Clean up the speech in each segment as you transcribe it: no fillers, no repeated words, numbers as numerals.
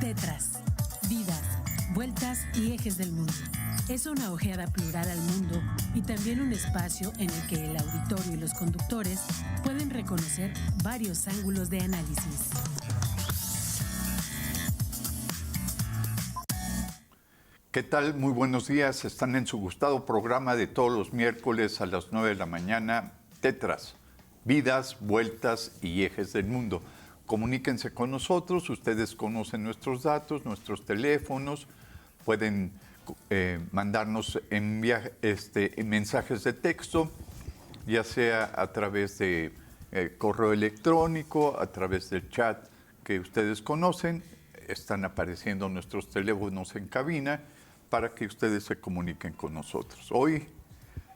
Tetras, vidas, vueltas y ejes del mundo. Es una ojeada plural al mundo y también un espacio en el que el auditorio y los conductores pueden reconocer varios ángulos de análisis. ¿Qué tal? Muy buenos días. Están en su gustado programa de todos los miércoles a las 9 de la mañana, Tetras, vidas, vueltas y ejes del mundo. Comuníquense con nosotros, ustedes conocen nuestros datos, nuestros teléfonos, pueden mandarnos mensajes de texto, ya sea a través de correo electrónico, a través del chat que ustedes conocen. Están apareciendo nuestros teléfonos en cabina para que ustedes se comuniquen con nosotros. Hoy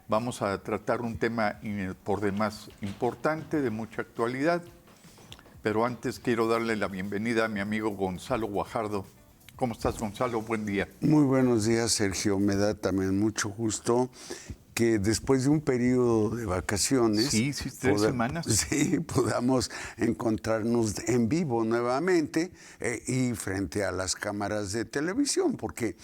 vamos a tratar un tema por demás importante, de mucha actualidad, pero antes quiero darle la bienvenida a mi amigo Gonzalo Guajardo. ¿Cómo estás, Gonzalo? Buen día. Muy buenos días, Sergio. Me da también mucho gusto que después de un periodo de vacaciones... Sí, 3 semanas. Sí, podamos encontrarnos en vivo nuevamente y frente a las cámaras de televisión, porque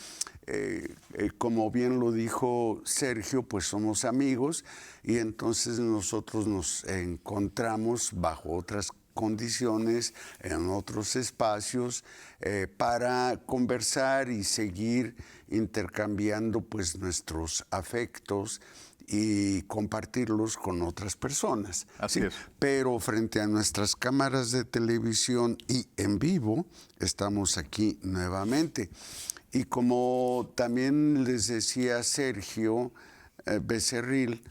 como bien lo dijo Sergio, pues somos amigos y entonces nosotros nos encontramos bajo otras condiciones, en otros espacios, para conversar y seguir intercambiando pues nuestros afectos y compartirlos con otras personas. Así es. Pero frente a nuestras cámaras de televisión y en vivo, estamos aquí nuevamente. Y como también les decía Sergio Becerril,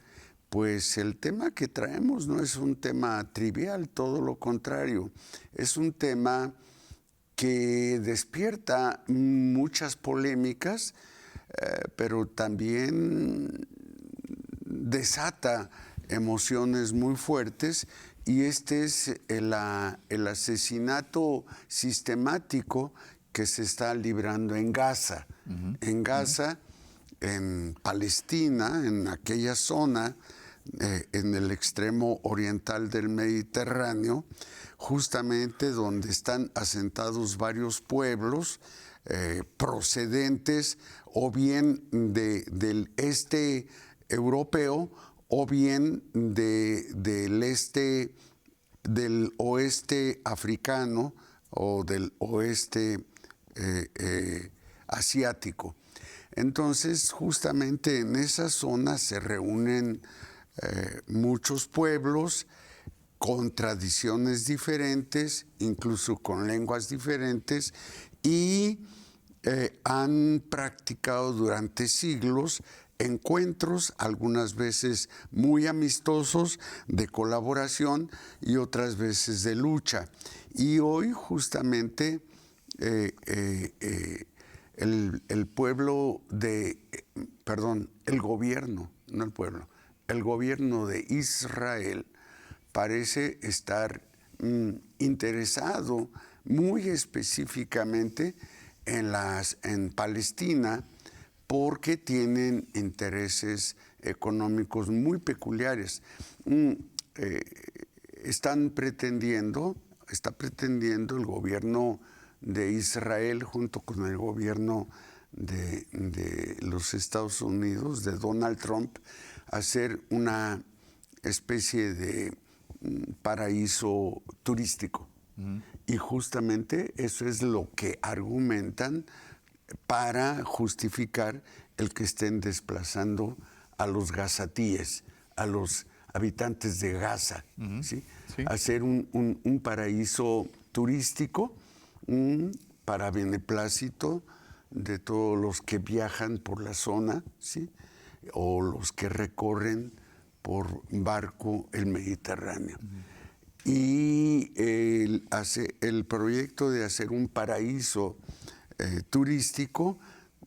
pues el tema que traemos no es un tema trivial, todo lo contrario. Es un tema que despierta muchas polémicas, pero también desata emociones muy fuertes, y este es el asesinato sistemático que se está librando en Gaza. En Gaza, en Palestina, en aquella zona, en el extremo oriental del Mediterráneo, justamente donde están asentados varios pueblos procedentes o bien del este europeo o bien del oeste africano o del oeste asiático. Entonces, justamente en esa zona se reúnen muchos pueblos con tradiciones diferentes, incluso con lenguas diferentes, y han practicado durante siglos encuentros, algunas veces muy amistosos, de colaboración y otras veces de lucha. Y hoy justamente el gobierno de Israel parece estar interesado muy específicamente en Palestina, porque tienen intereses económicos muy peculiares. Está pretendiendo el gobierno de Israel junto con el gobierno de los Estados Unidos, de Donald Trump, hacer una especie de paraíso turístico. Y justamente eso es lo que argumentan para justificar el que estén desplazando a los gazatíes, a los habitantes de Gaza, ¿sí? Sí. Hacer un paraíso turístico para beneplácito de todos los que viajan por la zona, ¿sí? O los que recorren por barco el Mediterráneo. Y el proyecto de hacer un paraíso turístico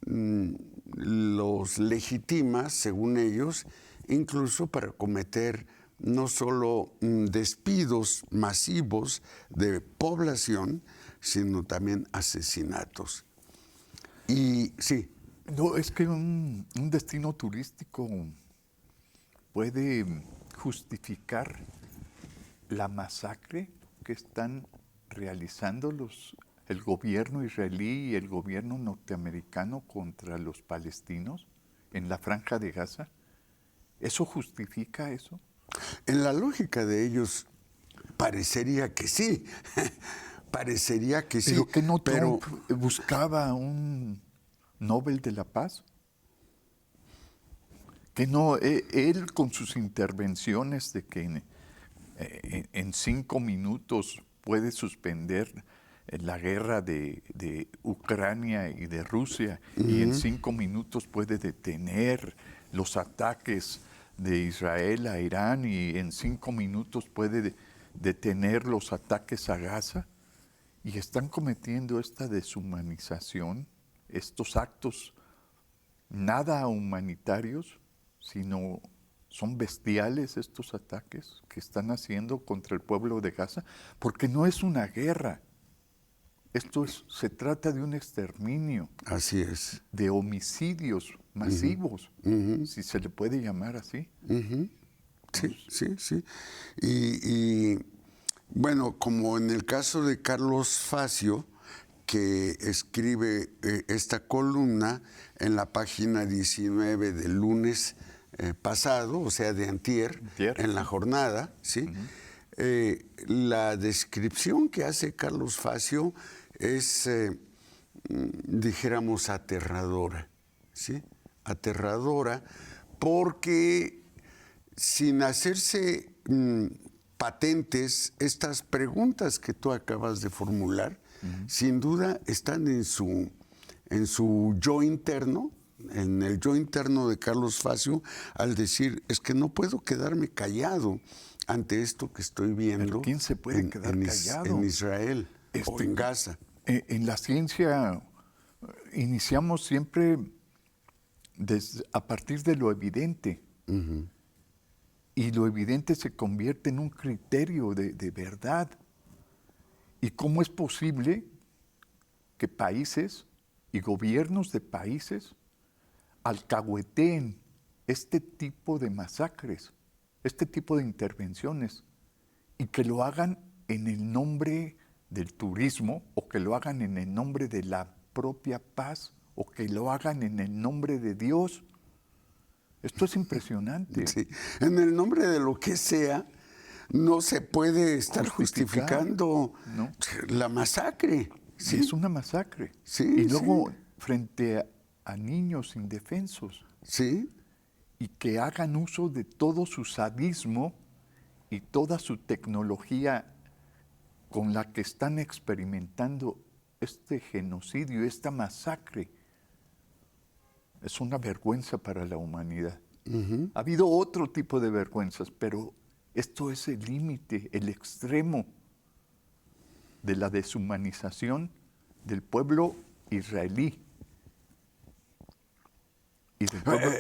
los legitima, según ellos, incluso para cometer no solo despidos masivos de población, sino también asesinatos. Y sí. No, es que un destino turístico puede justificar la masacre que están realizando los el gobierno israelí y el gobierno norteamericano contra los palestinos en la Franja de Gaza? ¿Eso justifica eso? En la lógica de ellos, parecería que sí. Parecería que sí. ¿Pero que no Trump buscaba un Nobel de la Paz? Que no, él con sus intervenciones de que en 5 minutos puede suspender la guerra de Ucrania y de Rusia, y en 5 minutos puede detener los ataques de Israel a Irán, y en 5 minutos puede detener los ataques a Gaza, y están cometiendo esta deshumanización, estos actos nada humanitarios, sino son bestiales estos ataques que están haciendo contra el pueblo de Gaza, porque no es una guerra. Se trata de un exterminio. Así es. De homicidios masivos, si se le puede llamar así. Sí. Y bueno, como en el caso de Carlos Facio, que escribe esta columna en la página 19 del lunes pasado, o sea, de antier, en la jornada, ¿sí? La descripción que hace Carlos Facio es, dijéramos, aterradora, ¿sí? Aterradora, porque sin hacerse patentes estas preguntas que tú acabas de formular, sin duda están en su yo interno, en el yo interno de Carlos Facio, al decir, es que no puedo quedarme callado ante esto que estoy viendo. ¿Pero quién se puede quedar callado? En Israel o en Gaza. En la ciencia iniciamos siempre a partir de lo evidente. Y lo evidente se convierte en un criterio de verdad. ¿Y cómo es posible que países y gobiernos de países alcahueteen este tipo de masacres, este tipo de intervenciones, y que lo hagan en el nombre del turismo, o que lo hagan en el nombre de la propia paz, o que lo hagan en el nombre de Dios? Esto es impresionante. Sí. En el nombre de lo que sea, no se puede estar justificando la masacre. Sí, es una masacre. Sí, y luego, frente a niños indefensos. Sí. Y que hagan uso de todo su sadismo y toda su tecnología con la que están experimentando este genocidio, esta masacre. Es una vergüenza para la humanidad. Ha habido otro tipo de vergüenzas, pero esto es el límite, el extremo de la deshumanización del pueblo israelí. Y del pueblo...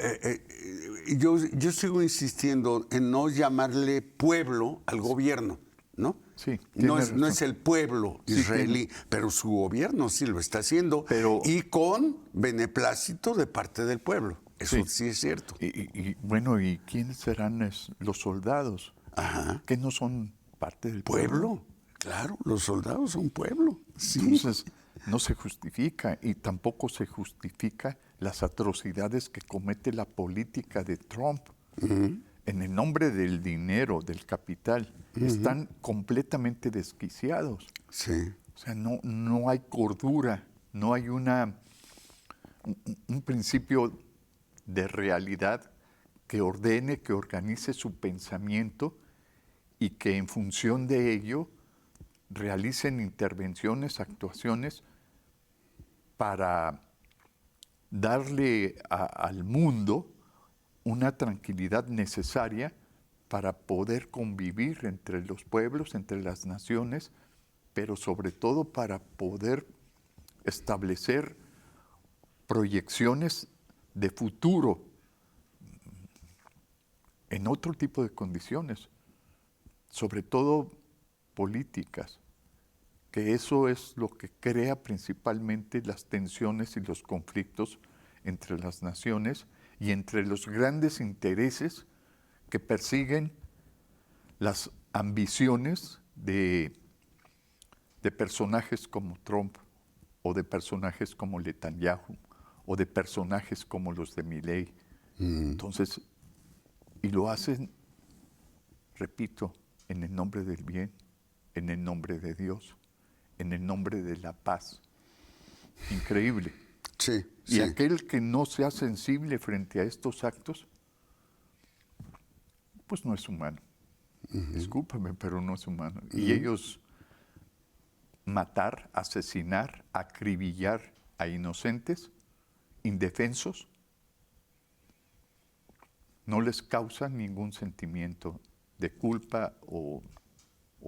Yo sigo insistiendo en no llamarle pueblo al gobierno, ¿no? Sí, no es el pueblo israelí, pero su gobierno sí lo está haciendo, y con beneplácito de parte del pueblo. Eso sí es cierto. Bueno, ¿y quiénes serán los soldados? Que no son parte del pueblo. Claro, los soldados son pueblo. Sí. Entonces, no se justifica, y tampoco se justifica las atrocidades que comete la política de Trump. En el nombre del dinero, del capital, están completamente desquiciados. Sí. O sea, no hay cordura, no hay un principio de realidad que ordene, que organice su pensamiento, y que en función de ello realicen intervenciones, actuaciones para darle al mundo una tranquilidad necesaria para poder convivir entre los pueblos, entre las naciones, pero sobre todo para poder establecer proyecciones de futuro en otro tipo de condiciones, sobre todo políticas, que eso es lo que crea principalmente las tensiones y los conflictos entre las naciones y entre los grandes intereses que persiguen las ambiciones de personajes como Trump. o de personajes como Netanyahu, o de personajes como los de Milei. Entonces, y lo hacen, repito, en el nombre del bien, en el nombre de Dios, en el nombre de la paz. Increíble. Sí, Y aquel que no sea sensible frente a estos actos, pues no es humano. Discúlpame, pero no es humano. Y ellos matar, asesinar, acribillar a inocentes, indefensos, no les causa ningún sentimiento de culpa o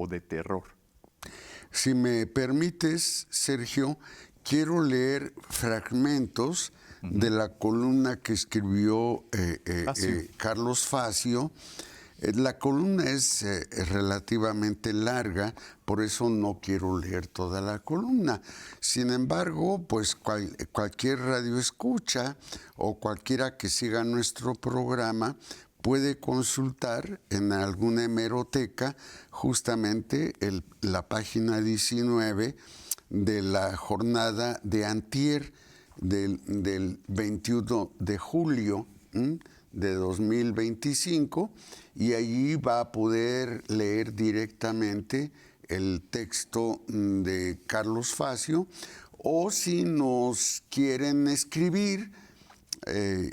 de terror. Si me permites, Sergio, quiero leer fragmentos de la columna que escribió Carlos Facio. La columna es relativamente larga, por eso no quiero leer toda la columna. Sin embargo, pues cualquier radioescucha o cualquiera que siga nuestro programa puede consultar en alguna hemeroteca justamente la página 19 de la jornada de antier del 21 de julio de 2025, y allí va a poder leer directamente el texto de Carlos Facio, o si nos quieren escribir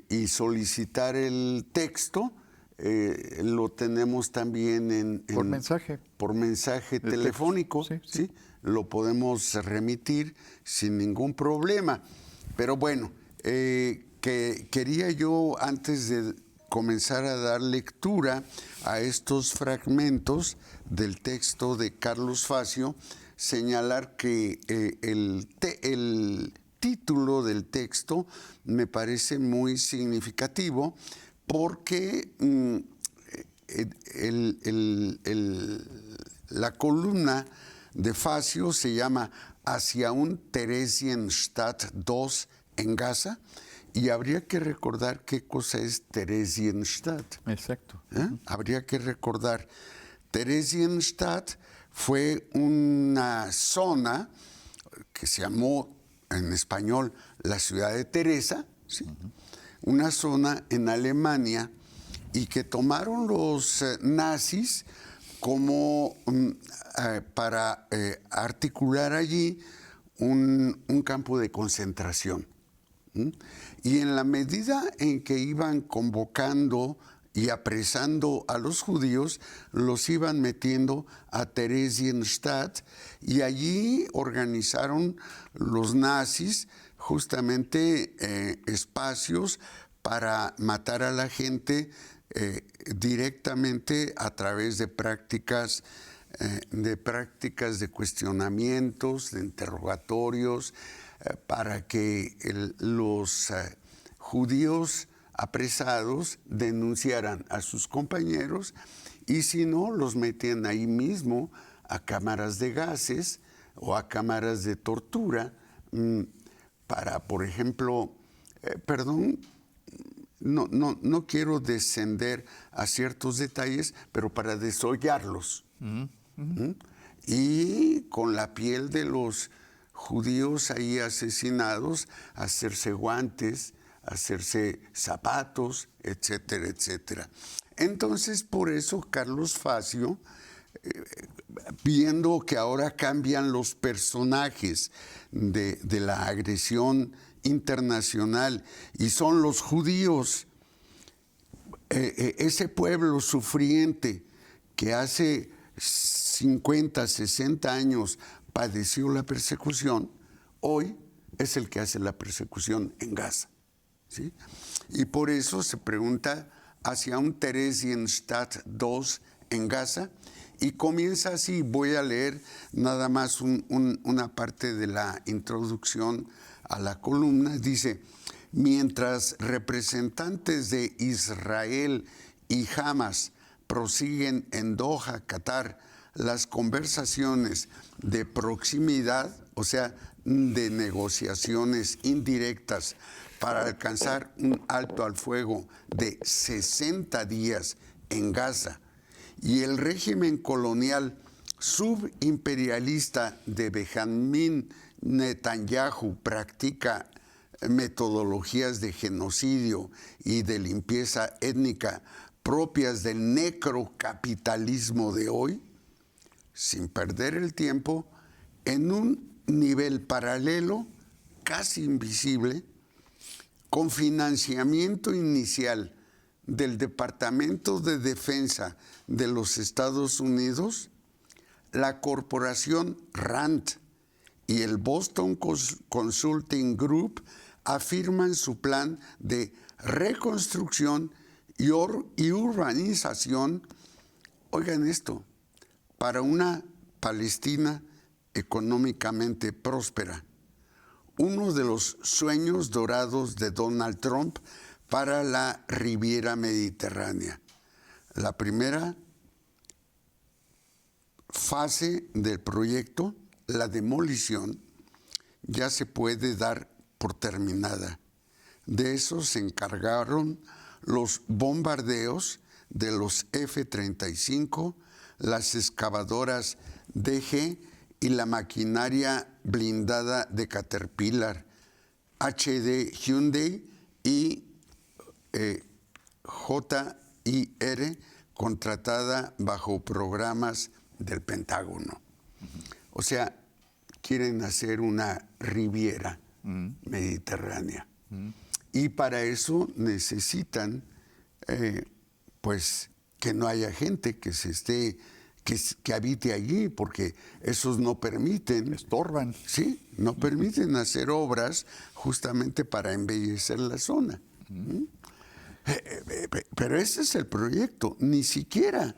y solicitar el texto, lo tenemos también Por mensaje. Por mensaje telefónico, sí. Lo podemos remitir sin ningún problema. Pero bueno, quería yo, antes de comenzar a dar lectura a estos fragmentos del texto de Carlos Facio, señalar que el título del texto me parece muy significativo, porque la columna de Facio se llama Hacia un Theresienstadt II en Gaza, y habría que recordar qué cosa es Theresienstadt. Exacto. Habría que recordar. Theresienstadt fue una zona que se llamó en español la ciudad de Teresa, ¿sí? Una zona en Alemania, y que tomaron los nazis como para articular allí un campo de concentración. Y en la medida en que iban convocando y apresando a los judíos, los iban metiendo a Theresienstadt, y allí organizaron los nazis justamente espacios para matar a la gente directamente a través de prácticas de cuestionamientos, de interrogatorios, para que los judíos apresados denunciaran a sus compañeros, y si no, los metían ahí mismo a cámaras de gases o a cámaras de tortura para, por ejemplo, no quiero descender a ciertos detalles, pero para desollarlos. Y con la piel de los judíos ahí asesinados, hacerse guantes, hacerse zapatos, etcétera, etcétera. Entonces, por eso Carlos Facio, viendo que ahora cambian los personajes de la agresión internacional y son los judíos, ese pueblo sufriente que hace 50, 60 años padeció la persecución, hoy es el que hace la persecución en Gaza, ¿sí? Y por eso se pregunta hacia un Theresienstadt II en Gaza, y comienza así. Voy a leer nada más una parte de la introducción a la columna. Dice: mientras representantes de Israel y Hamas prosiguen en Doha, Qatar, las conversaciones de proximidad, o sea, de negociaciones indirectas para alcanzar un alto al fuego de 60 días en Gaza, y el régimen colonial subimperialista de Benjamín Netanyahu practica metodologías de genocidio y de limpieza étnica propias del necrocapitalismo de hoy, sin perder el tiempo, en un nivel paralelo, casi invisible, con financiamiento inicial del Departamento de Defensa de los Estados Unidos, la corporación RAND y el Boston Consulting Group afirman su plan de reconstrucción y urbanización, oigan esto, para una Palestina económicamente próspera, uno de los sueños dorados de Donald Trump para la Riviera Mediterránea. La primera fase del proyecto, la demolición, ya se puede dar por terminada. De eso se encargaron los bombardeos de los F-35, las excavadoras DG y la maquinaria blindada de Caterpillar, HD Hyundai y JIR, contratada bajo programas del Pentágono. O sea, quieren hacer una riviera mediterránea. Y para eso necesitan, pues, que no haya gente que que habite allí, porque esos no permiten. Estorban. Sí, no permiten hacer obras justamente para embellecer la zona. Pero ese es el proyecto, ni siquiera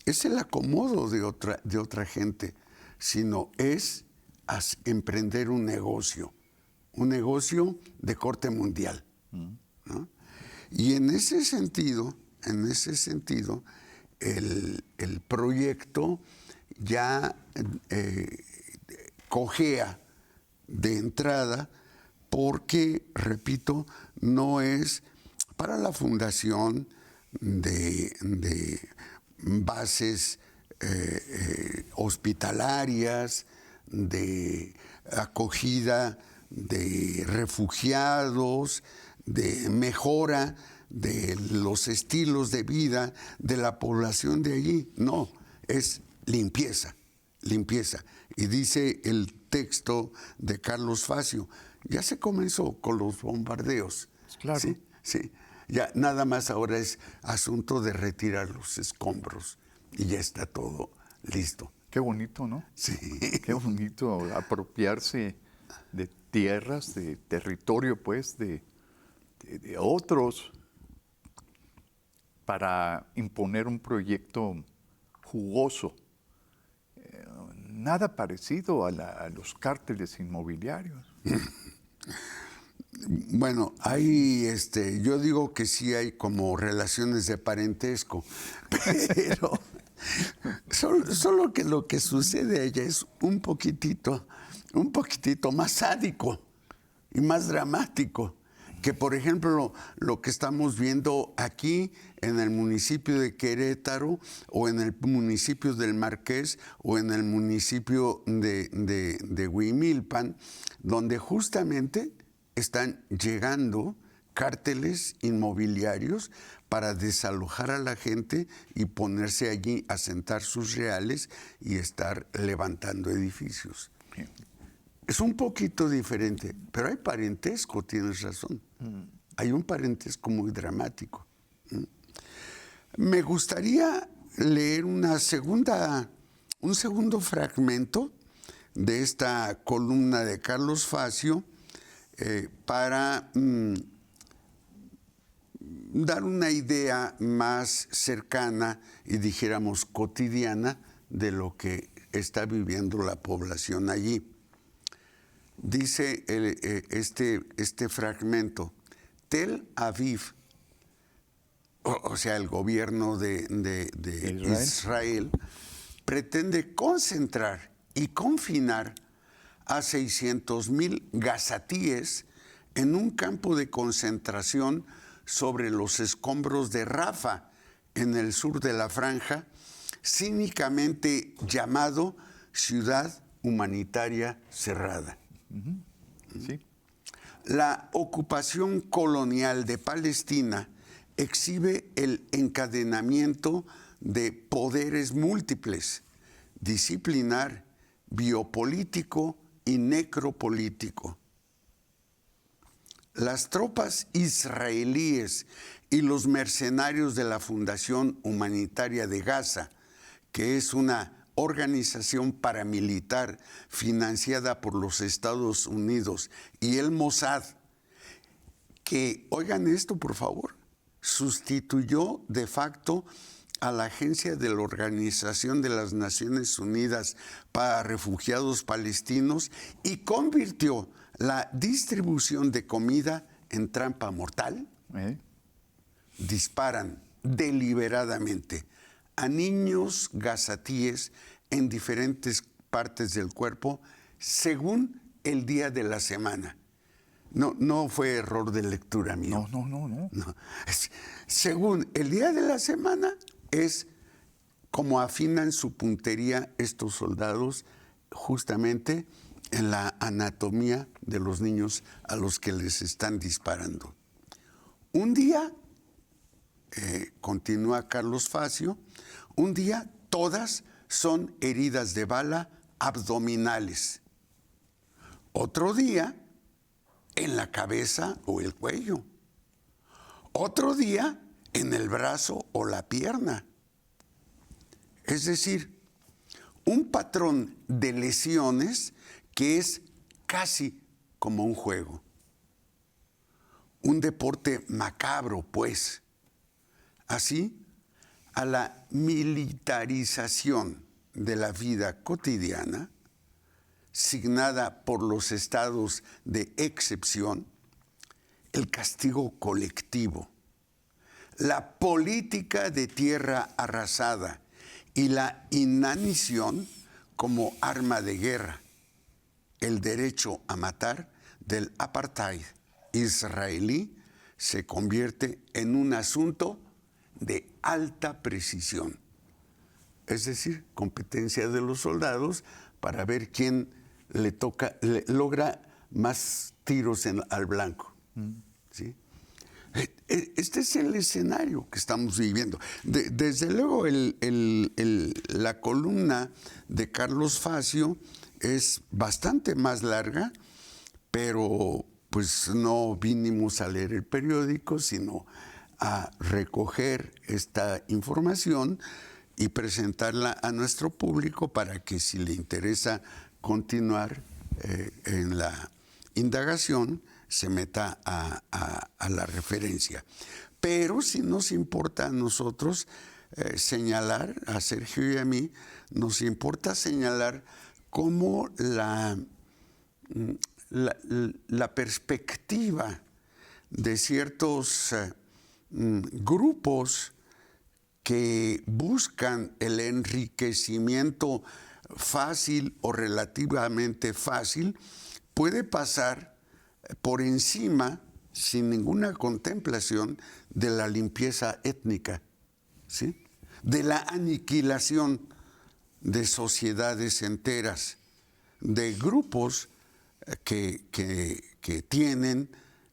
es el acomodo de otra gente, sino es emprender un negocio de corte mundial, ¿no? Y en ese sentido, el proyecto ya cojea de entrada porque, repito, no es para la fundación de bases hospitalarias, de acogida de refugiados, de mejora de los estilos de vida de la población de allí. No, es limpieza. Y dice el texto de Carlos Facio, ya se comenzó con los bombardeos. Claro. Sí. Ya nada más ahora es asunto de retirar los escombros y ya está todo listo. Qué bonito, ¿no? Sí. Qué bonito apropiarse de tierras, de territorio, pues, de otros, para imponer un proyecto jugoso. Nada parecido a los cárteles inmobiliarios. Bueno, hay, yo digo que sí hay como relaciones de parentesco, pero solo que lo que sucede allá es un poquitito más sádico y más dramático que, por ejemplo, lo que estamos viendo aquí en el municipio de Querétaro o en el municipio del Marqués o en el municipio de Huimilpan, donde justamente están llegando cárteles inmobiliarios para desalojar a la gente y ponerse allí a sentar sus reales y estar levantando edificios. Bien. Es un poquito diferente, pero hay parentesco, tienes razón. Hay un parentesco muy dramático. Me gustaría leer un segundo fragmento de esta columna de Carlos Facio para dar una idea más cercana y, dijéramos, cotidiana de lo que está viviendo la población allí. Dice este fragmento: Tel Aviv, o sea, el gobierno de Israel, pretende concentrar y confinar a 600,000 gazatíes en un campo de concentración sobre los escombros de Rafa, en el sur de la franja, cínicamente llamado Ciudad Humanitaria Cerrada. Sí. La ocupación colonial de Palestina exhibe el encadenamiento de poderes múltiples, disciplinar, biopolítico y necropolítico. Las tropas israelíes y los mercenarios de la Fundación Humanitaria de Gaza, que es una organización paramilitar financiada por los Estados Unidos y el Mossad, que, oigan esto por favor, sustituyó de facto a la Agencia de la Organización de las Naciones Unidas para Refugiados Palestinos y convirtió la distribución de comida en trampa mortal. Disparan deliberadamente a niños gazatíes en diferentes partes del cuerpo según el día de la semana. No fue error de lectura mío. No. Según el día de la semana es como afinan su puntería estos soldados justamente en la anatomía de los niños a los que les están disparando. Un día, continúa Carlos Facio, un día todas son heridas de bala abdominales. Otro día, en la cabeza o el cuello. Otro día, en el brazo o la pierna. Es decir, un patrón de lesiones que es casi como un juego. Un deporte macabro, pues. Así, a la militarización de la vida cotidiana, signada por los estados de excepción, el castigo colectivo, la política de tierra arrasada y la inanición como arma de guerra, el derecho a matar del apartheid israelí se convierte en un asunto de alta precisión. Es decir, competencia de los soldados para ver quién le logra más tiros al blanco. ¿Sí? Este es el escenario que estamos viviendo. Desde luego, la columna de Carlos Facio es bastante más larga, pero pues no vinimos a leer el periódico, sino a recoger esta información y presentarla a nuestro público para que, si le interesa continuar en la indagación, se meta a la referencia. Pero si nos importa a nosotros señalar, a Sergio y a mí, nos importa señalar cómo la perspectiva de ciertos grupos que buscan el enriquecimiento fácil o relativamente fácil puede pasar por encima, sin ninguna contemplación, de la limpieza étnica, ¿sí? De la aniquilación de sociedades enteras, de grupos que tienen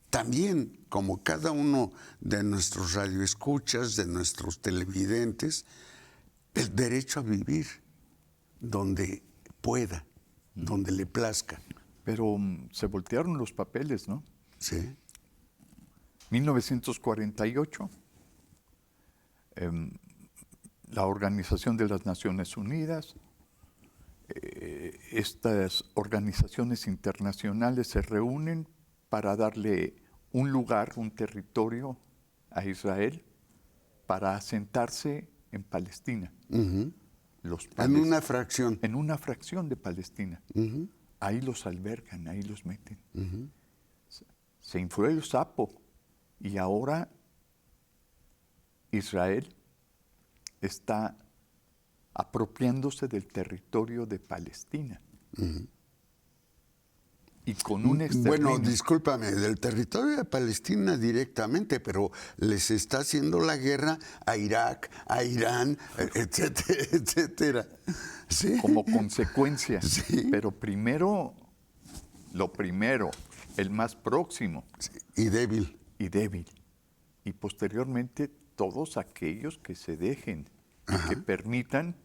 también, como cada uno de nuestros radioescuchas, de nuestros televidentes, el derecho a vivir donde pueda, donde le plazca. Pero se voltearon los papeles, ¿no? Sí. 1948, la Organización de las Naciones Unidas, estas organizaciones internacionales se reúnen para darle un lugar, un territorio a Israel para asentarse en Palestina. Uh-huh. En una fracción. En una fracción de Palestina. Uh-huh. Ahí los albergan, ahí los meten. Uh-huh. Se infló el sapo y ahora Israel está apropiándose del territorio de Palestina. Uh-huh. y con un exterminio. Bueno, discúlpame, del territorio de Palestina directamente, pero les está haciendo la guerra a Irak, a Irán, etcétera, etcétera. ¿Sí? Como consecuencia. Sí. Pero primero, lo primero, el más próximo. Sí, y débil. Y débil. Y posteriormente todos aquellos que se dejen y que permitan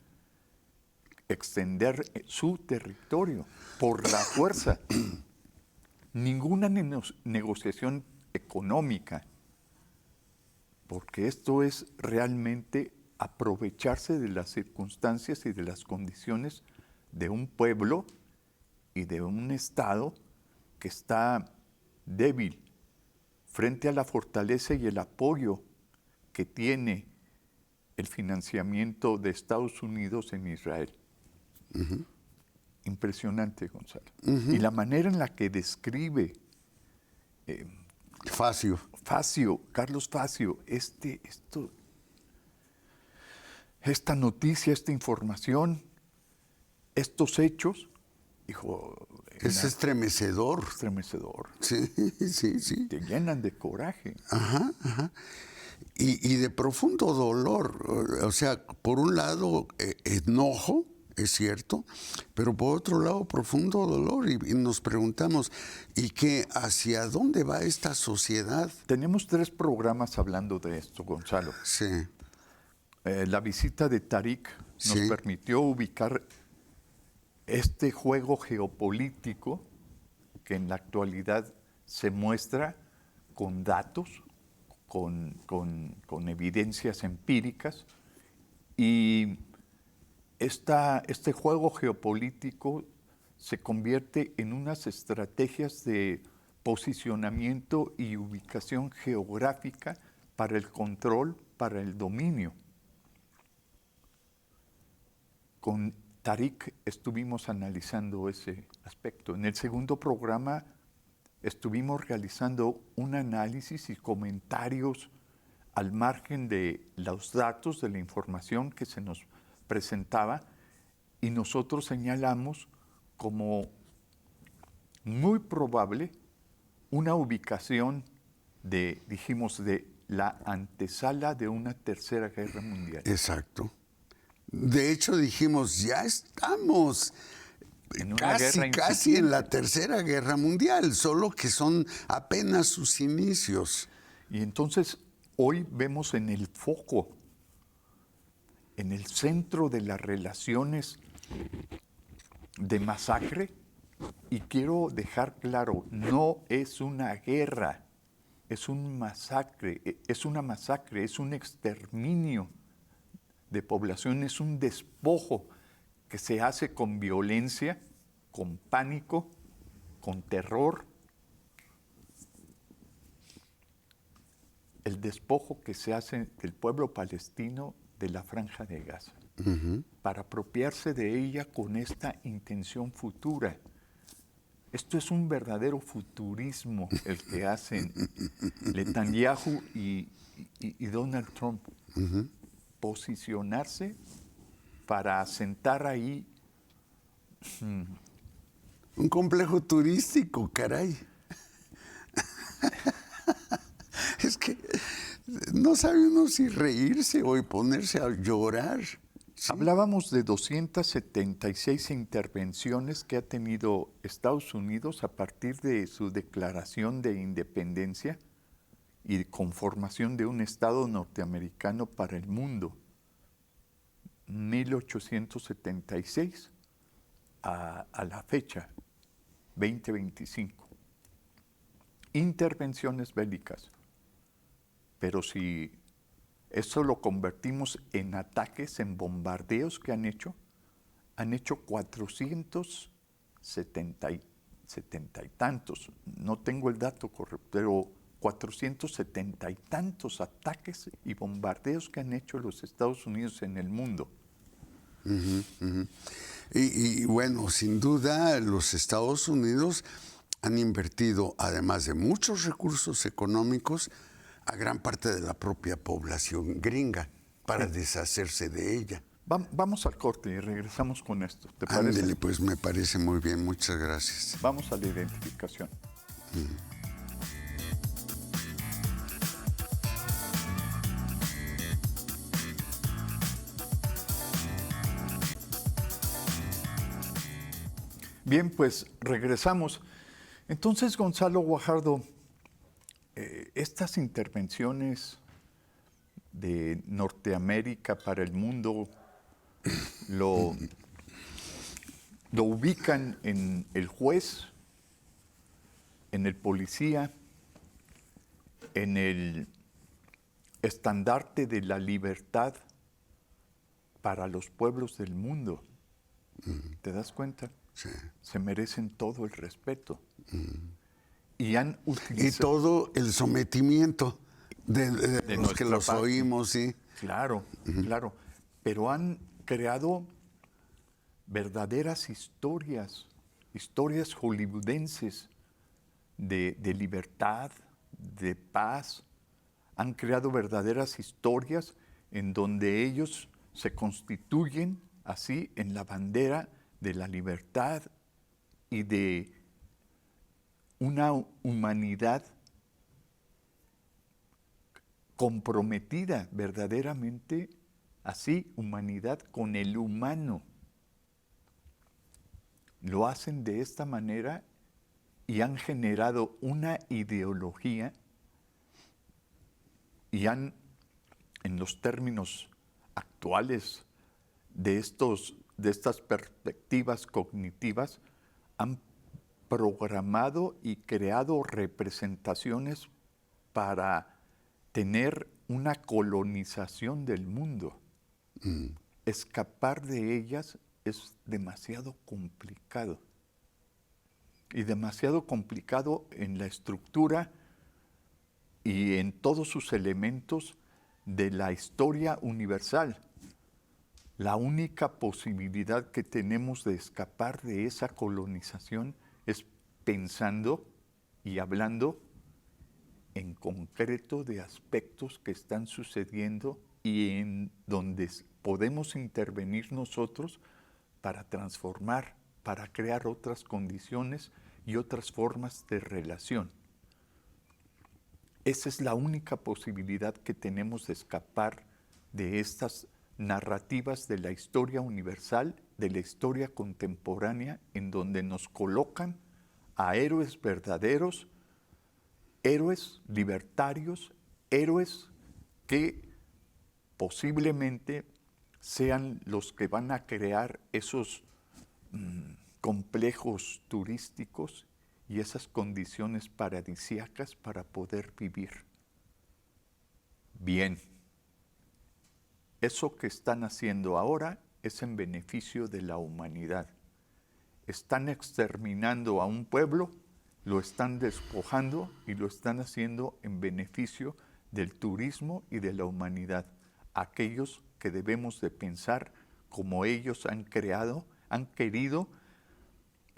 extender su territorio por la fuerza. Ninguna negociación económica, porque esto es realmente aprovecharse de las circunstancias y de las condiciones de un pueblo y de un Estado que está débil frente a la fortaleza y el apoyo que tiene el financiamiento de Estados Unidos en Israel. Impresionante, Gonzalo. Y la manera en la que describe Carlos Facio, esta noticia, esta información, estos hechos, hijo, es estremecedor. Estremecedor. Sí, sí, sí. Te llenan de coraje. Ajá, ajá. Y de profundo dolor. O sea, por un lado, enojo, es cierto, pero por otro lado, profundo dolor. Y nos preguntamos, ¿y qué? ¿Hacia dónde va esta sociedad? Tenemos 3 programas hablando de esto, Gonzalo. Sí. La visita de Tarik nos permitió ubicar este juego geopolítico que en la actualidad se muestra con datos, con evidencias empíricas, y este juego geopolítico se convierte en unas estrategias de posicionamiento y ubicación geográfica para el control, para el dominio. Con Tarik estuvimos analizando ese aspecto. En el segundo programa estuvimos realizando un análisis y comentarios al margen de los datos, de la información que se nos presentaba, y nosotros señalamos como muy probable una ubicación de la antesala de una tercera guerra mundial. Exacto. De hecho, dijimos, ya estamos casi en la tercera guerra mundial, solo que son apenas sus inicios. Y entonces hoy vemos en el foco, en el centro de las relaciones de masacre, y quiero dejar claro, no es una guerra, es una masacre, es un exterminio de población, es un despojo que se hace con violencia, con pánico, con terror. El despojo que se hace del pueblo palestino de la Franja de Gaza, para apropiarse de ella con esta intención futura. Esto es un verdadero futurismo el que hacen Netanyahu y Donald Trump. Posicionarse para asentar ahí un complejo turístico, caray. Es que no sabe uno si reírse o ponerse a llorar. ¿Sí? Hablábamos de 276 intervenciones que ha tenido Estados Unidos a partir de su declaración de independencia y de conformación de un Estado norteamericano para el mundo. 1876 a la fecha, 2025. Intervenciones bélicas. Pero si eso lo convertimos en ataques, en bombardeos que han hecho 470 y tantos, no tengo el dato correcto, pero 470 y tantos ataques y bombardeos que han hecho los Estados Unidos en el mundo. Y bueno, sin duda los Estados Unidos han invertido, además de muchos recursos económicos, a gran parte de la propia población gringa para deshacerse de ella. Vamos al corte y regresamos con esto. ¿Te parece? Ándele, pues me parece muy bien, muchas gracias. Vamos a la identificación. Bien, pues regresamos. Entonces, Gonzalo Guajardo, estas intervenciones de Norteamérica para el mundo lo ubican en el juez, en el policía, en el estandarte de la libertad para los pueblos del mundo. ¿Te das cuenta? Sí. Se merecen todo el respeto. Y han Y utilizado... todo el sometimiento de los que nuestra los parte. oímos, sí. Claro, claro. Pero han creado verdaderas historias hollywoodenses de libertad, de paz. Han creado verdaderas historias en donde ellos se constituyen así en la bandera de la libertad y de una humanidad comprometida verdaderamente, así, humanidad con el humano. Lo hacen de esta manera y han generado una ideología y han, en los términos actuales de estas perspectivas cognitivas, han programado y creado representaciones para tener una colonización del mundo. Escapar de ellas es demasiado complicado. Y demasiado complicado en la estructura y en todos sus elementos de la historia universal. La única posibilidad que tenemos de escapar de esa colonización es pensando y hablando en concreto de aspectos que están sucediendo y en donde podemos intervenir nosotros para transformar, para crear otras condiciones y otras formas de relación. Esa es la única posibilidad que tenemos de escapar de estas narrativas de la historia universal, de la historia contemporánea, en donde nos colocan a héroes verdaderos, héroes libertarios, héroes que posiblemente sean los que van a crear esos complejos turísticos y esas condiciones paradisíacas para poder vivir bien. Eso que están haciendo ahora es en beneficio de la humanidad. Están exterminando a un pueblo, lo están despojando y lo están haciendo en beneficio del turismo y de la humanidad. Aquellos que debemos de pensar como ellos han creado, han querido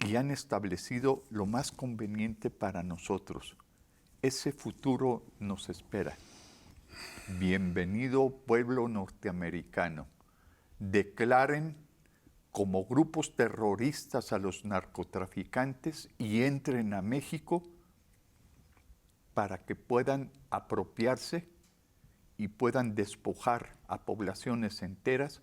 y han establecido lo más conveniente para nosotros. Ese futuro nos espera. Bienvenido pueblo norteamericano. Declaren como grupos terroristas a los narcotraficantes y entren a México para que puedan apropiarse y puedan despojar a poblaciones enteras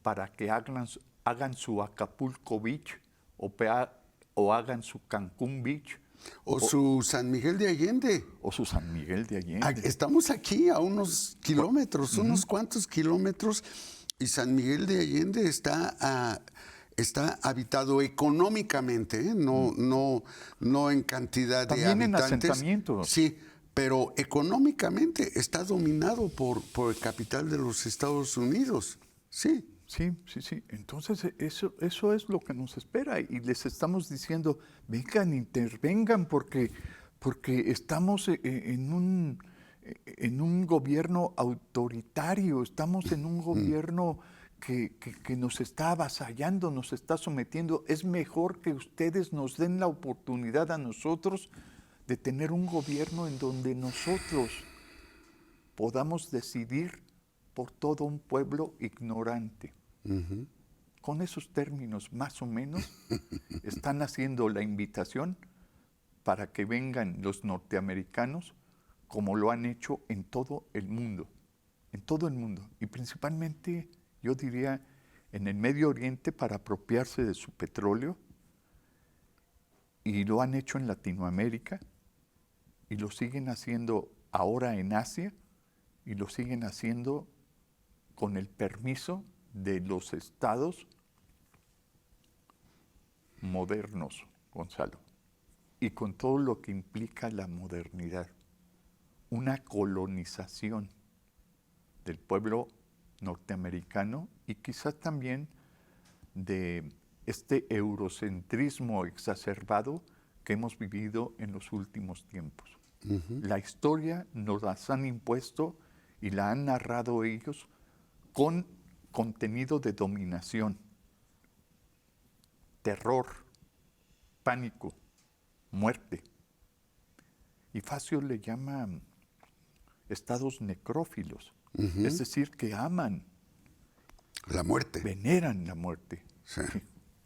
para que hagan su Acapulco Beach o hagan su Cancún Beach. O su San Miguel de Allende. O su San Miguel de Allende. Estamos aquí a unos kilómetros, unos cuantos kilómetros, y San Miguel de Allende está habitado económicamente, no en cantidad de También habitantes. en asentamientos. Sí, pero económicamente está dominado por el capital de los Estados Unidos. Sí. Sí. Entonces eso es lo que nos espera y les estamos diciendo, vengan, intervengan porque estamos en un gobierno autoritario, estamos en un gobierno que nos está avasallando, nos está sometiendo. Es mejor que ustedes nos den la oportunidad a nosotros de tener un gobierno en donde nosotros podamos decidir por todo un pueblo ignorante. Con esos términos, más o menos, están haciendo la invitación para que vengan los norteamericanos, como lo han hecho en todo el mundo, y principalmente, yo diría, en el Medio Oriente para apropiarse de su petróleo, y lo han hecho en Latinoamérica, y lo siguen haciendo ahora en Asia, y lo siguen haciendo con el permiso de los estados modernos, Gonzalo, y con todo lo que implica la modernidad, una colonización del pueblo norteamericano y quizás también de este eurocentrismo exacerbado que hemos vivido en los últimos tiempos. La historia nos las han impuesto y la han narrado ellos con contenido de dominación, terror, pánico, muerte. Y Facio le llama estados necrófilos, es decir, que aman la muerte, veneran la muerte. Sí.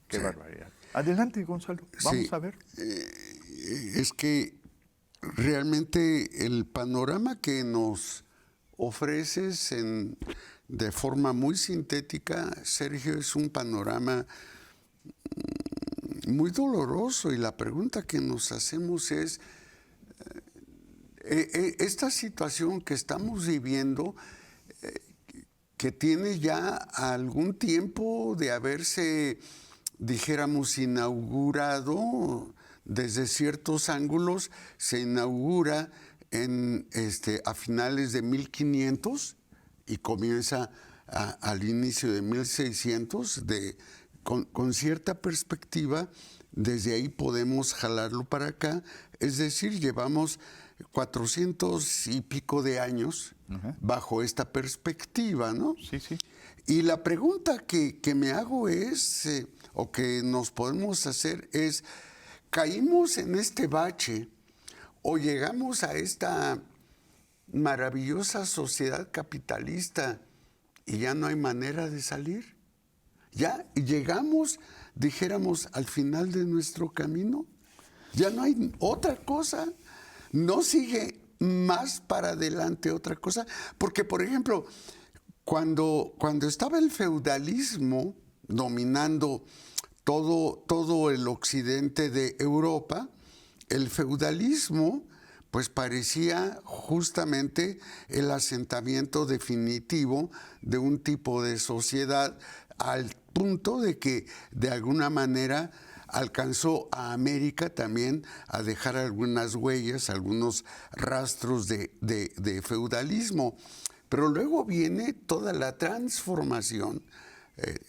Qué barbaridad. Adelante, Gonzalo, vamos a ver. Es que realmente el panorama que nos ofreces de forma muy sintética, Sergio, es un panorama muy doloroso, y la pregunta que nos hacemos es, esta situación que estamos viviendo, que tiene ya algún tiempo de haberse, dijéramos, inaugurado desde ciertos ángulos, se inaugura a finales de 1500 y comienza al inicio de 1600, con cierta perspectiva. Desde ahí podemos jalarlo para acá, es decir, llevamos 400 y pico de años bajo esta perspectiva, ¿no? Sí, sí. Y la pregunta que me hago es, o que nos podemos hacer es, ¿caímos en este bache o llegamos a esta maravillosa sociedad capitalista y ya no hay manera de salir? ¿Ya llegamos, dijéramos, al final de nuestro camino? ¿Ya no hay otra cosa? ¿No sigue más para adelante otra cosa? Porque, por ejemplo, cuando estaba el feudalismo dominando todo el occidente de Europa, el feudalismo pues parecía justamente el asentamiento definitivo de un tipo de sociedad, al punto de que de alguna manera alcanzó a América también a dejar algunas huellas, algunos rastros de feudalismo. Pero luego viene toda la transformación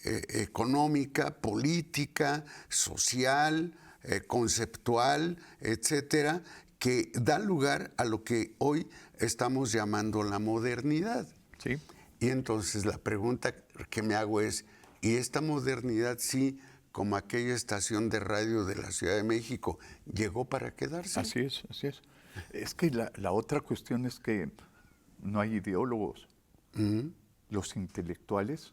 económica, política, social, conceptual, etcétera, que da lugar a lo que hoy estamos llamando la modernidad. Sí. Y entonces la pregunta que me hago es, ¿y esta modernidad, sí, como aquella estación de radio de la Ciudad de México, llegó para quedarse? Así es, así es. Es que la otra cuestión es que no hay ideólogos. Los intelectuales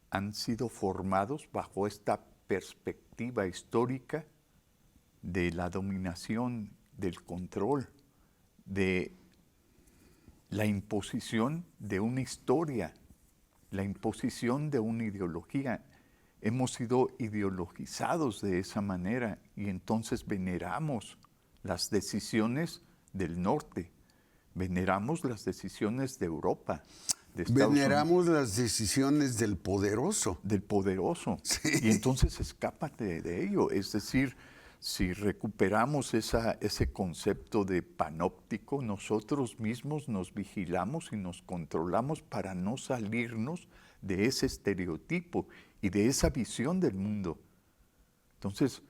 han sido formados bajo esta perspectiva histórica de la dominación, del control, de la imposición de una historia, la imposición de una ideología. Hemos sido ideologizados de esa manera y entonces veneramos las decisiones del norte, veneramos las decisiones de Europa, de Estados Veneramos las decisiones del poderoso. Del poderoso. Sí. Y entonces escápate de ello. Es decir, si recuperamos ese concepto de panóptico, nosotros mismos nos vigilamos y nos controlamos para no salirnos de ese estereotipo y de esa visión del mundo. Entonces,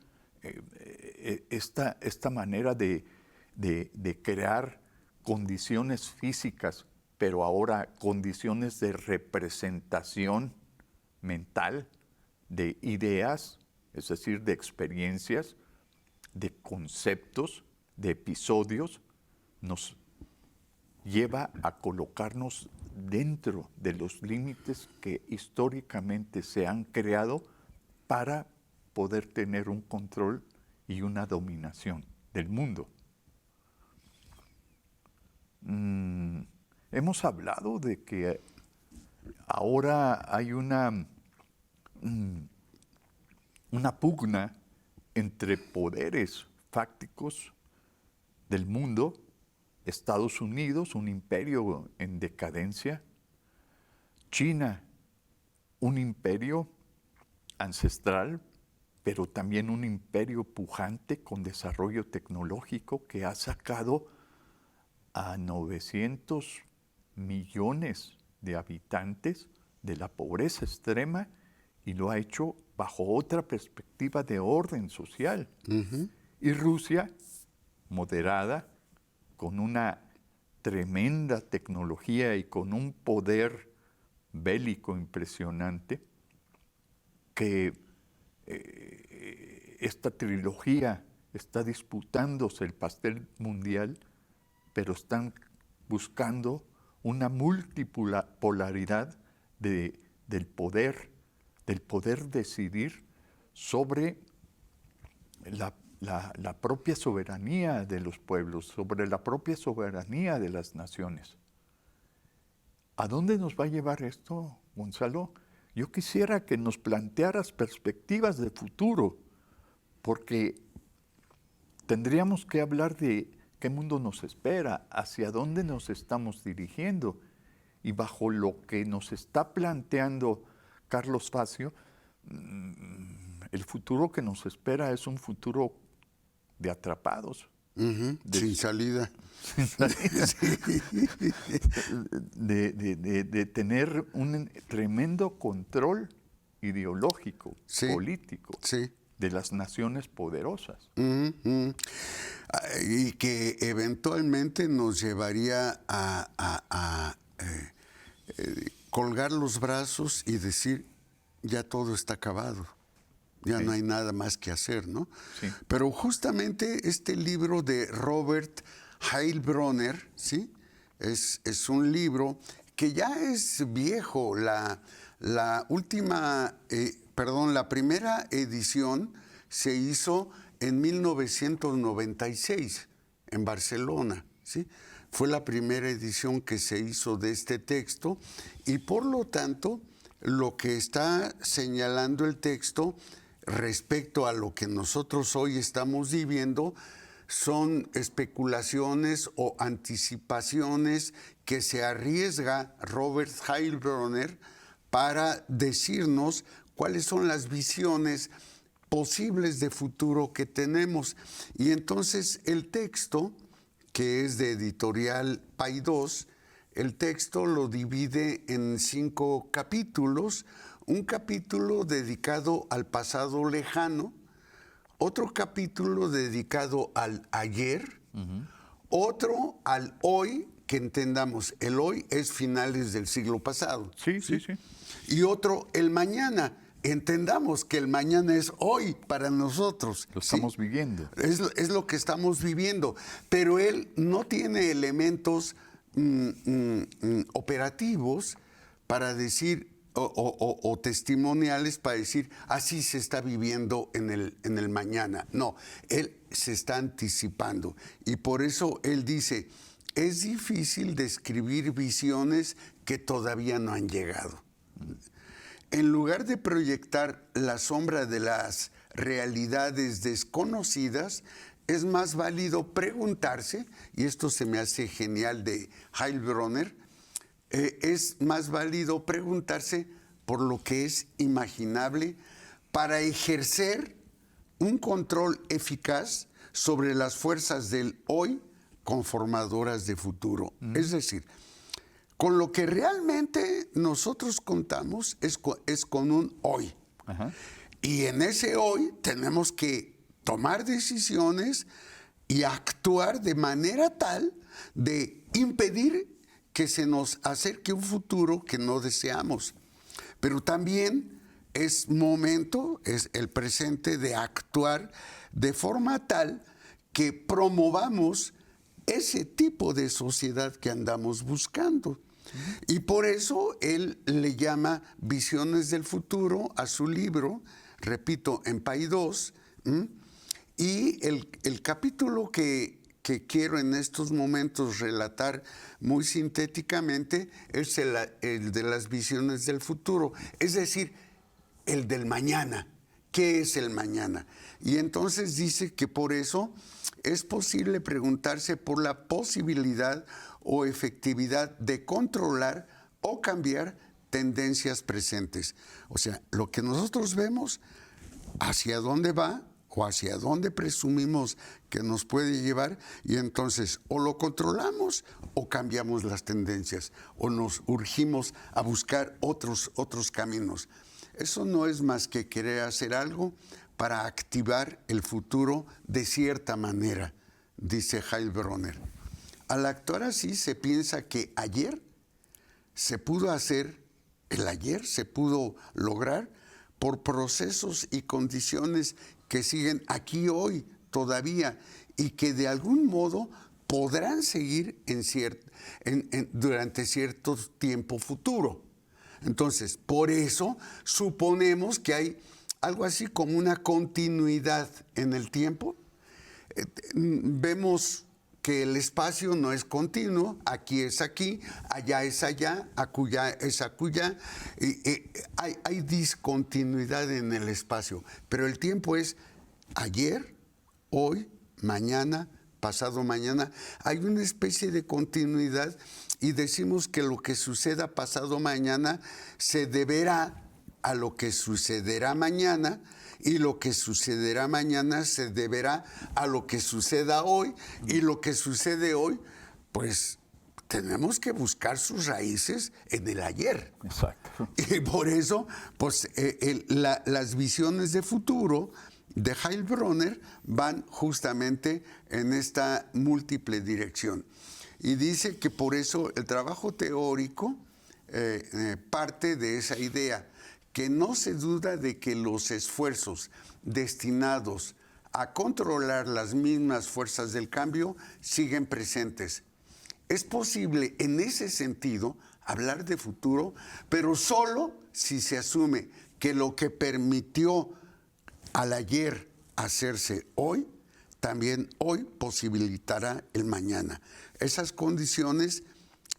esta manera de crear condiciones físicas, pero ahora condiciones de representación mental, de ideas, es decir, de experiencias, de conceptos, de episodios, nos lleva a colocarnos dentro de los límites que históricamente se han creado para poder tener un control y una dominación del mundo. Hemos hablado de que ahora hay una pugna entre poderes fácticos del mundo, Estados Unidos, un imperio en decadencia, China, un imperio ancestral, pero también un imperio pujante con desarrollo tecnológico que ha sacado a 900 millones de habitantes de la pobreza extrema y lo ha hecho bajo otra perspectiva de orden social. Y Rusia, moderada, con una tremenda tecnología y con un poder bélico impresionante, que esta trilogía está disputándose el pastel mundial, pero están buscando una multipolaridad del poder decidir sobre la propia soberanía de los pueblos, sobre la propia soberanía de las naciones. ¿A dónde nos va a llevar esto, Gonzalo? Yo quisiera que nos plantearas perspectivas de futuro, porque tendríamos que hablar de qué mundo nos espera, hacia dónde nos estamos dirigiendo. Y bajo lo que nos está planteando Carlos Facio, el futuro que nos espera es un futuro de atrapados. Sin salida. De tener un tremendo control ideológico, político, de las naciones poderosas. Y que eventualmente nos llevaría a colgar los brazos y decir, ya todo está acabado. Ya no hay nada más que hacer, ¿no? Sí. Pero justamente este libro de Robert Heilbronner, ¿sí? Es un libro que ya es viejo. La primera edición se hizo en 1996 en Barcelona, ¿sí? Fue la primera edición que se hizo de este texto y por lo tanto lo que está señalando el texto respecto a lo que nosotros hoy estamos viviendo son especulaciones o anticipaciones que se arriesga Robert Heilbronner para decirnos cuáles son las visiones posibles de futuro que tenemos. Y entonces el texto, que es de editorial Paidós, el texto lo divide en 5 capítulos. Un capítulo dedicado al pasado lejano, otro capítulo dedicado al ayer, otro al hoy, que entendamos, el hoy es finales del siglo pasado. Sí. Y otro, el mañana. Entendamos que el mañana es hoy para nosotros. Lo estamos viviendo. Es lo que estamos viviendo. Pero él no tiene elementos operativos para decir, o testimoniales para decir, así se está viviendo en el mañana. No, él se está anticipando. Y por eso él dice, es difícil describir visiones que todavía no han llegado. En lugar de proyectar la sombra de las realidades desconocidas, es más válido preguntarse, y esto se me hace genial de Heilbronner, es más válido preguntarse por lo que es imaginable para ejercer un control eficaz sobre las fuerzas del hoy conformadoras de futuro. Es decir, con lo que realmente nosotros contamos es con un hoy. Y en ese hoy tenemos que tomar decisiones y actuar de manera tal de impedir que se nos acerque un futuro que no deseamos. Pero también es momento, es el presente, de actuar de forma tal que promovamos ese tipo de sociedad que andamos buscando. Y por eso él le llama Visiones del Futuro a su libro, repito, en PAI 2, y el capítulo que quiero en estos momentos relatar muy sintéticamente es el de las visiones del futuro, es decir, el del mañana. ¿Qué es el mañana? Y entonces dice que por eso es posible preguntarse por la posibilidad o efectividad de controlar o cambiar tendencias presentes. O sea, lo que nosotros vemos, hacia dónde va o hacia dónde presumimos que nos puede llevar, y entonces o lo controlamos o cambiamos las tendencias o nos urgimos a buscar otros caminos. Eso no es más que querer hacer algo para activar el futuro de cierta manera, dice Heilbronner. Al actuar así se piensa que ayer se pudo hacer, el ayer se pudo lograr por procesos y condiciones que siguen aquí hoy todavía y que de algún modo podrán seguir durante cierto tiempo futuro. Entonces, por eso suponemos que hay algo así como una continuidad en el tiempo. Vemos que el espacio no es continuo, aquí es aquí, allá es allá, acullá es acullá. Hay discontinuidad en el espacio, pero el tiempo es ayer, hoy, mañana, pasado mañana. Hay una especie de continuidad y decimos que lo que suceda pasado mañana se deberá a lo que sucederá mañana, y lo que sucederá mañana se deberá a lo que suceda hoy, y lo que sucede hoy, pues tenemos que buscar sus raíces en el ayer. Exacto. Y por eso, pues las visiones de futuro de Heilbronner van justamente en esta múltiple dirección. Y dice que por eso el trabajo teórico parte de esa idea, que no se duda de que los esfuerzos destinados a controlar las mismas fuerzas del cambio siguen presentes. Es posible en ese sentido hablar de futuro, pero solo si se asume que lo que permitió al ayer hacerse hoy, también hoy posibilitará el mañana. Esas condiciones,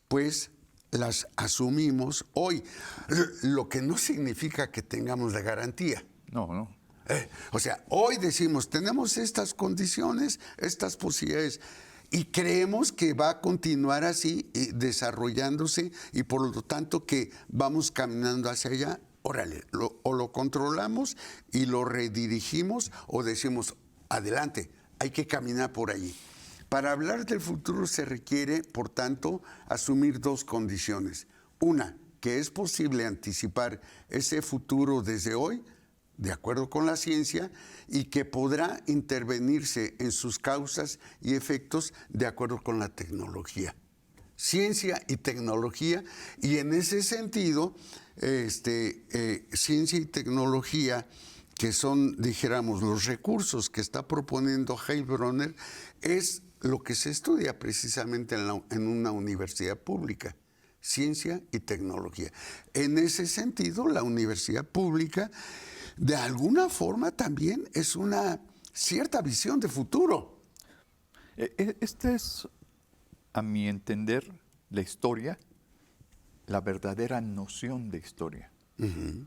pues, las asumimos hoy, lo que no significa que tengamos la garantía. No. O sea, hoy decimos, tenemos estas condiciones, estas posibilidades, y creemos que va a continuar así, desarrollándose, y por lo tanto que vamos caminando hacia allá. Órale, o lo controlamos y lo redirigimos, o decimos, adelante, hay que caminar por allí. Para hablar del futuro se requiere, por tanto, asumir dos condiciones. Una, que es posible anticipar ese futuro desde hoy, de acuerdo con la ciencia, y que podrá intervenirse en sus causas y efectos de acuerdo con la tecnología. Ciencia y tecnología, y en ese sentido, ciencia y tecnología, que son, dijéramos, los recursos que está proponiendo Heilbronner, es lo que se estudia precisamente en una universidad pública, ciencia y tecnología. En ese sentido, la universidad pública, de alguna forma, también es una cierta visión de futuro. Esta es, a mi entender, la historia, la verdadera noción de historia. Uh-huh.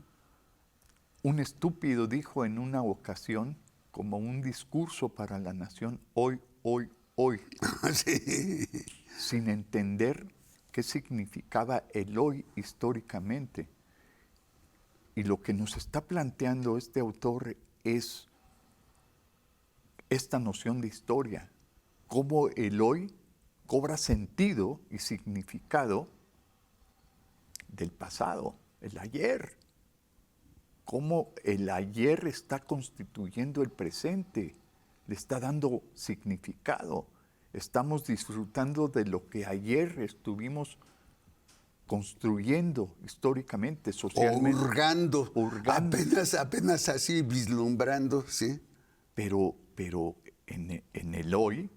Un estúpido dijo en una ocasión, como un discurso para la nación, hoy, sí. Sin entender qué significaba el hoy históricamente. Y lo que nos está planteando este autor es esta noción de historia, cómo el hoy cobra sentido y significado del pasado, el ayer. Cómo el ayer está constituyendo el presente, le está dando significado. Estamos disfrutando de lo que ayer estuvimos construyendo históricamente, socialmente. Hurgando. Apenas así vislumbrando, ¿sí? Pero en el hoy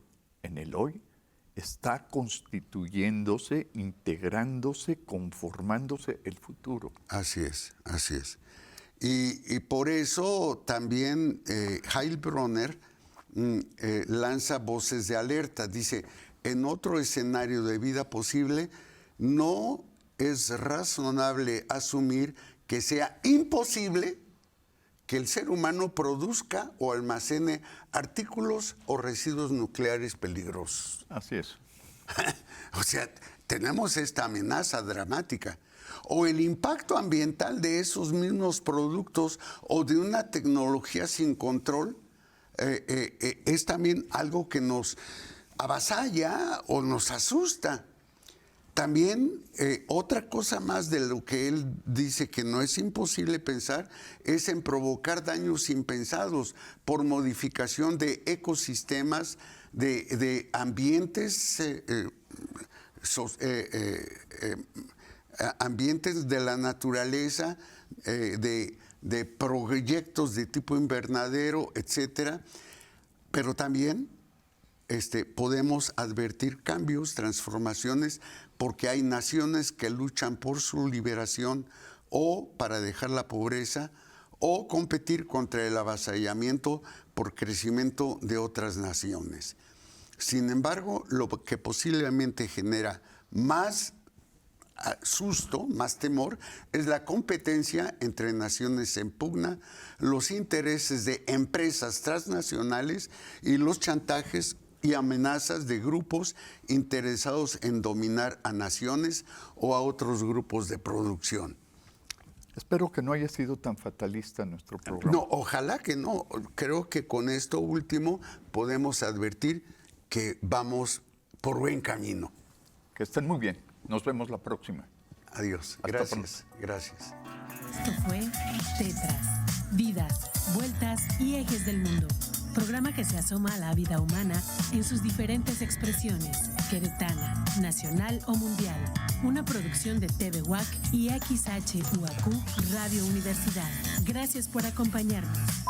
está constituyéndose, integrándose, conformándose el futuro. Así es, así es. Y por eso también Heilbronner lanza voces de alerta. Dice, en otro escenario de vida posible, no es razonable asumir que sea imposible que el ser humano produzca o almacene artículos o residuos nucleares peligrosos. Así es. O sea, tenemos esta amenaza dramática. O el impacto ambiental de esos mismos productos o de una tecnología sin control es también algo que nos avasalla o nos asusta. También otra cosa más de lo que él dice que no es imposible pensar es en provocar daños impensados por modificación de ecosistemas, de ambientes, ambientes de la naturaleza, de proyectos de tipo invernadero, etcétera. Pero también podemos advertir cambios, transformaciones, porque hay naciones que luchan por su liberación o para dejar la pobreza o competir contra el avasallamiento por crecimiento de otras naciones. Sin embargo, lo que posiblemente genera más susto, más temor, es la competencia entre naciones en pugna, los intereses de empresas transnacionales y los chantajes y amenazas de grupos interesados en dominar a naciones o a otros grupos de producción. Espero que no haya sido tan fatalista nuestro programa. No, ojalá que no. Creo que con esto último podemos advertir que vamos por buen camino. Que estén muy bien. Nos vemos la próxima. Adiós. Hasta Gracias. Gracias. Esto fue Tetras, vidas, vueltas y ejes del mundo. Programa que se asoma a la vida humana en sus diferentes expresiones, queretana, nacional o mundial. Una producción de TV UAC y XHUAQ Radio Universidad. Gracias por acompañarnos.